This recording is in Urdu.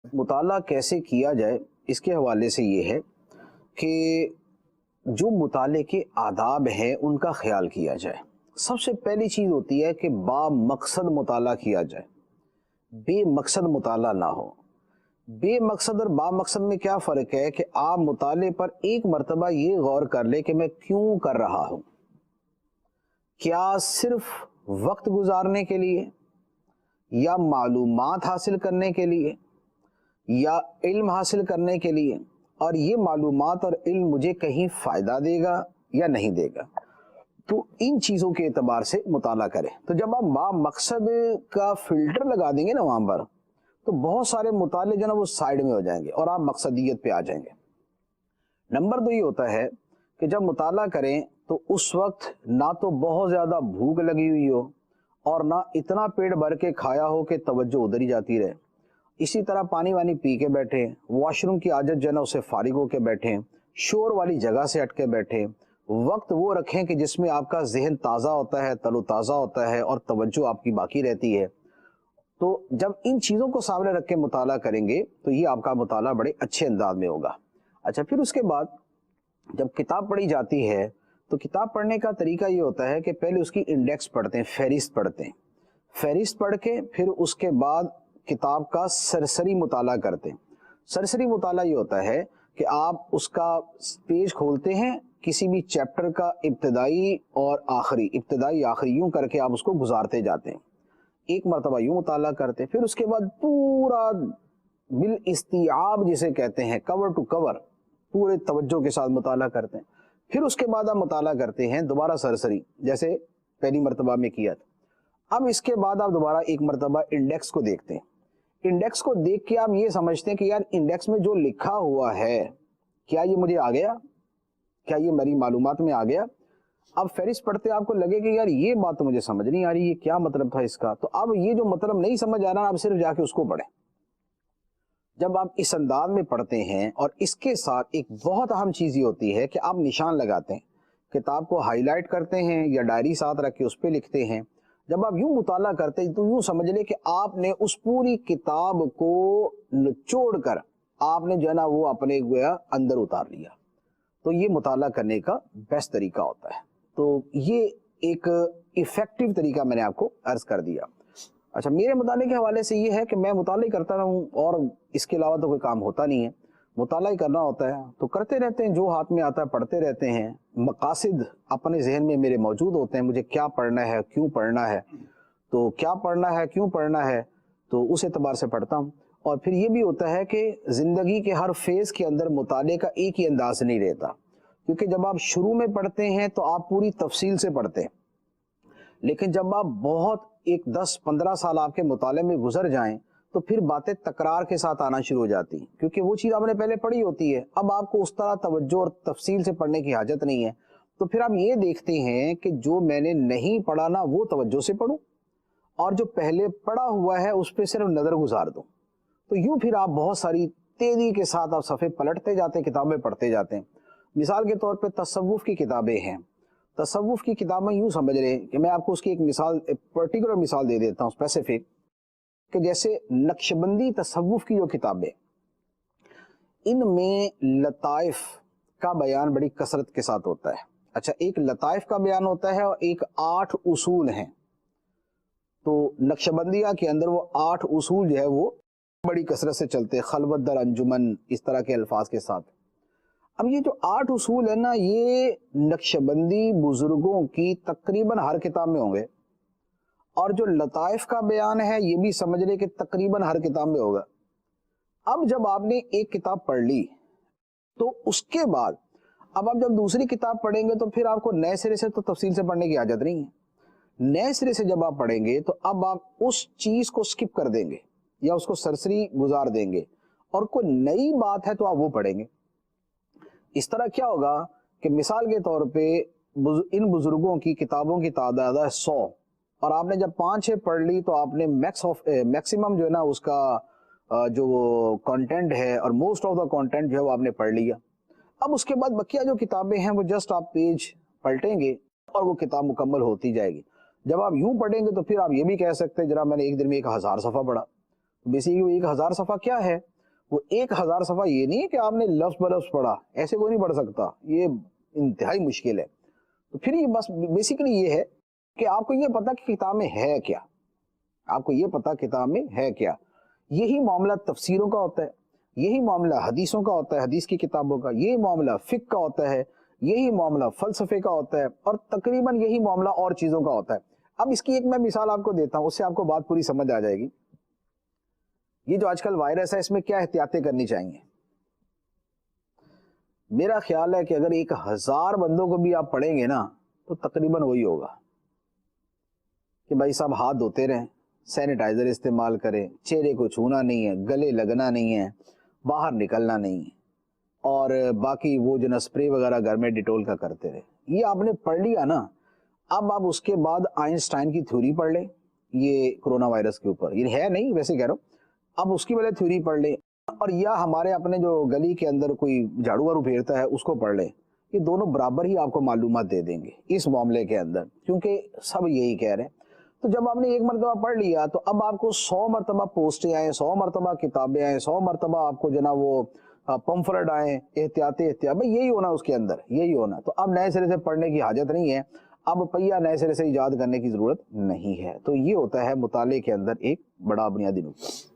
مطالعہ کیسے کیا جائے اس کے حوالے سے یہ ہے کہ جو مطالعے کے آداب ہیں ان کا خیال کیا جائے۔ سب سے پہلی چیز ہوتی ہے کہ با مقصد مطالعہ کیا جائے، بے مقصد مطالعہ نہ ہو۔ بے مقصد اور با مقصد میں کیا فرق ہے کہ آپ مطالعے پر ایک مرتبہ یہ غور کر لیں کہ میں کیوں کر رہا ہوں، کیا صرف وقت گزارنے کے لیے یا معلومات حاصل کرنے کے لیے یا علم حاصل کرنے کے لیے، اور یہ معلومات اور علم مجھے کہیں فائدہ دے گا یا نہیں دے گا۔ تو ان چیزوں کے اعتبار سے مطالعہ کریں۔ تو جب آپ با مقصد کا فلٹر لگا دیں گے نا وہاں پر، تو بہت سارے مطالعے جو نا وہ سائڈ میں ہو جائیں گے اور آپ مقصدیت پہ آ جائیں گے۔ نمبر 2 یہ ہوتا ہے کہ جب مطالعہ کریں تو اس وقت نہ تو بہت زیادہ بھوک لگی ہوئی ہو اور نہ اتنا پیٹ بھر کے کھایا ہو کہ توجہ ادھر ہی جاتی رہے۔ اسی طرح پانی وانی پی کے بیٹھیں، واش روم کی عادت جو ہے نا اسے فارغ ہو کے بیٹھیں، شور والی جگہ سے ہٹ کے بیٹھیں، وقت وہ رکھیں کہ جس میں آپ کا ذہن تازہ ہوتا ہے، تر و تازہ ہوتا ہے اور توجہ آپ کی باقی رہتی ہے۔ تو جب ان چیزوں کو سامنے رکھ کے مطالعہ کریں گے تو یہ آپ کا مطالعہ بڑے اچھے انداز میں ہوگا۔ اچھا، پھر اس کے بعد جب کتاب پڑھی جاتی ہے تو کتاب پڑھنے کا طریقہ یہ ہوتا ہے کہ پہلے اس کی انڈیکس پڑھتے ہیں، فہرست پڑھتے ہیں، فہرست پڑھ کے پھر اس کے بعد کتاب کا سرسری مطالعہ کرتے ہیں۔ سرسری مطالعہ یہ ہوتا ہے کہ آپ اس کا پیج کھولتے ہیں، کسی بھی چیپٹر کا ابتدائی اور آخری، ابتدائی آخری یوں کر کے آپ اس کو گزارتے جاتے ہیں، ایک مرتبہ یوں مطالعہ کرتے ہیں، پھر اس کے بعد پورا بالاستیعاب جسے کہتے ہیں، کور ٹو کور، پورے توجہ کے ساتھ مطالعہ کرتے ہیں۔ پھر اس کے بعد آپ مطالعہ کرتے ہیں دوبارہ سرسری، جیسے پہلی مرتبہ میں کیا تھا۔ اب اس کے بعد آپ دوبارہ ایک مرتبہ انڈیکس کو دیکھتے ہیں۔ انڈیکس کو دیکھ کے آپ یہ سمجھتے ہیں کہ یار انڈیکس میں جو لکھا ہوا ہے کیا یہ مجھے آ گیا، کیا یہ میری معلومات میں آ گیا۔ اب فہرست پڑھتے آپ کو لگے کہ یار یہ بات تو مجھے سمجھ نہیں آ رہی، یہ کیا مطلب تھا اس کا، تو اب یہ جو مطلب نہیں سمجھ آ رہا آپ صرف جا کے اس کو پڑھیں۔ جب آپ اس انداز میں پڑھتے ہیں، اور اس کے ساتھ ایک بہت اہم چیز یہ ہوتی ہے کہ آپ نشان لگاتے ہیں، کتاب کو ہائی لائٹ کرتے ہیں یا ڈائری ساتھ رکھ کے اس پہ لکھتے ہیں۔ جب آپ یوں مطالعہ کرتے ہیں تو یوں سمجھ لیں کہ آپ نے اس پوری کتاب کو نچوڑ کر آپ نے جو ہے نا وہ اپنے گویا اندر اتار لیا۔ تو یہ مطالعہ کرنے کا بیسٹ طریقہ ہوتا ہے۔ تو یہ ایک ایفیکٹو طریقہ میں نے آپ کو عرض کر دیا۔ اچھا، میرے مطالعے کے حوالے سے یہ ہے کہ میں مطالعہ کرتا رہوں اور اس کے علاوہ تو کوئی کام ہوتا نہیں ہے، مطالعہ کرنا ہوتا ہے تو کرتے رہتے ہیں، جو ہاتھ میں آتا ہے پڑھتے رہتے ہیں۔ مقاصد اپنے ذہن میں میرے موجود ہوتے ہیں، مجھے کیا پڑھنا ہے، کیوں پڑھنا ہے، تو کیا پڑھنا ہے، کیوں پڑھنا ہے، تو اس اعتبار سے پڑھتا ہوں۔ اور پھر یہ بھی ہوتا ہے کہ زندگی کے ہر فیز کے اندر مطالعے کا ایک ہی انداز نہیں رہتا، کیونکہ جب آپ شروع میں پڑھتے ہیں تو آپ پوری تفصیل سے پڑھتے ہیں، لیکن جب آپ بہت ایک 10-15 سال آپ کے مطالعے میں گزر جائیں تو پھر باتیں تکرار کے ساتھ آنا شروع ہو جاتی ہیں، کیونکہ وہ چیز آپ نے پہلے پڑھی ہوتی ہے، اب آپ کو اس طرح توجہ اور تفصیل سے پڑھنے کی حاجت نہیں ہے۔ تو پھر آپ یہ دیکھتے ہیں کہ جو میں نے نہیں پڑھا نا وہ توجہ سے پڑھوں، اور جو پہلے پڑھا ہوا ہے اس پہ صرف نظر گزار دوں۔ تو یوں پھر آپ بہت ساری تیزی کے ساتھ آپ صفحے پلٹتے جاتے ہیں، کتابیں پڑھتے جاتے ہیں۔ مثال کے طور پہ تصوف کی کتابیں ہیں، تصوف کی کتابیں یوں سمجھ رہے ہیں کہ میں آپ کو اس کی ایک مثال، پرٹیکولر مثال دے دیتا ہوں اسپیسیفک، کہ جیسے نقشبندی تصوف کی جو کتابیں، ان میں لطائف کا بیان بڑی کثرت کے ساتھ ہوتا ہے۔ اچھا، ایک لطائف کا بیان ہوتا ہے اور ایک 8 اصول ہیں۔ تو نقشبندیہ کے اندر وہ 8 اصول جو ہے وہ بڑی کثرت سے چلتے ہیں، خلوت در انجمن، اس طرح کے الفاظ کے ساتھ۔ اب یہ جو 8 اصول ہیں نا، یہ نقشبندی بزرگوں کی تقریباً ہر کتاب میں ہوں گے، اور جو لطائف کا بیان ہے یہ بھی سمجھ لے کہ تقریباً ہر کتاب میں ہوگا۔ اب جب آپ نے ایک کتاب پڑھ لی تو اس کے بعد اب آپ جب دوسری کتاب پڑھیں گے تو پھر آپ کو نئے سرے سے تو تفصیل سے پڑھنے کی حاجت نہیں ہے۔ نئے سرے سے جب آپ پڑھیں گے تو اب آپ اس چیز کو سکپ کر دیں گے یا اس کو سرسری گزار دیں گے، اور کوئی نئی بات ہے تو آپ وہ پڑھیں گے۔ اس طرح کیا ہوگا کہ مثال کے طور پہ ان بزرگوں کی کتابوں کی تعداد ہے 100، اور آپ نے جب 5-6 پڑھ لی تو آپ نے میکسیمم جو ہے نا اس کا جو کنٹینٹ ہے اور موسٹ آف دا کنٹینٹ جو ہے وہ آپ نے پڑھ لیا۔ اب اس کے بعد بقیہ جو کتابیں ہیں وہ جسٹ آپ پیج پلٹیں گے اور وہ کتاب مکمل ہوتی جائے گی۔ جب آپ یوں پڑھیں گے تو پھر آپ یہ بھی کہہ سکتے ہیں جناب میں نے ایک دن میں 1000 صفحہ پڑھا۔ بیسیکلی 1000 صفحہ کیا ہے وہ 1000 صفحہ یہ نہیں ہے کہ آپ نے لفظ بلفظ پڑھا، ایسے کوئی نہیں پڑھ سکتا، یہ انتہائی مشکل ہے. تو پھر یہ بس بیسیکلی یہ ہے کہ آپ کو یہ پتا کہ کتاب میں ہے کیا، آپ کو یہ پتا کتاب میں ہے کیا. یہی معاملہ تفسیروں کا ہوتا ہے، یہی معاملہ حدیثوں کا ہوتا ہے، حدیث کی کتابوں کا، یہی معاملہ فقہ کا ہوتا ہے، یہی معاملہ فلسفے کا ہوتا ہے، اور تقریباً یہی معاملہ اور چیزوں کا ہوتا ہے. اب اس کی ایک میں مثال آپ کو دیتا ہوں، اس سے آپ کو بات پوری سمجھ آ جائے گی. یہ جو آج کل وائرس ہے، اس میں کیا احتیاطیں کرنی چاہیے؟ میرا خیال ہے کہ اگر 1000 بندوں کو بھی آپ پڑھیں گے نا تو تقریباً وہی ہوگا کہ بھائی صاحب ہاتھ دھوتے رہیں، سینیٹائزر استعمال کریں، چہرے کو چھونا نہیں ہے، گلے لگنا نہیں ہے، باہر نکلنا نہیں ہے، اور باقی وہ جو نا سپرے وغیرہ گھر میں ڈیٹول کا کرتے رہے. یہ آپ نے پڑھ لیا نا، اب آپ اس کے بعد آئنسٹائن کی تھیوری پڑھ لیں یہ کرونا وائرس کے اوپر، یہ ہے نہیں ویسے کہہ رہا ہوں، اب اس کی وجہ تھیوری پڑھ لیں، اور یا ہمارے اپنے جو گلی کے اندر کوئی جھاڑو وارو پھیرتا ہے اس کو پڑھ لیں. یہ دونوں برابر ہی آپ کو معلومات دے دیں گے اس معاملے کے اندر، کیونکہ سب یہی کہہ رہے ہیں. تو جب آپ نے ایک مرتبہ پڑھ لیا تو اب آپ کو 100 مرتبہ پوسٹیں آئیں، 100 مرتبہ کتابیں آئیں، 100 مرتبہ آپ کو جناب وہ پمفلٹ آئیں، احتیاط بھائی یہی ہونا اس کے اندر، یہی ہونا. تو اب نئے سرے سے پڑھنے کی حاجت نہیں ہے، اب پہیا نئے سرے سے ایجاد کرنے کی ضرورت نہیں ہے. تو یہ ہوتا ہے مطالعے کے اندر ایک بڑا بنیادی نقطہ.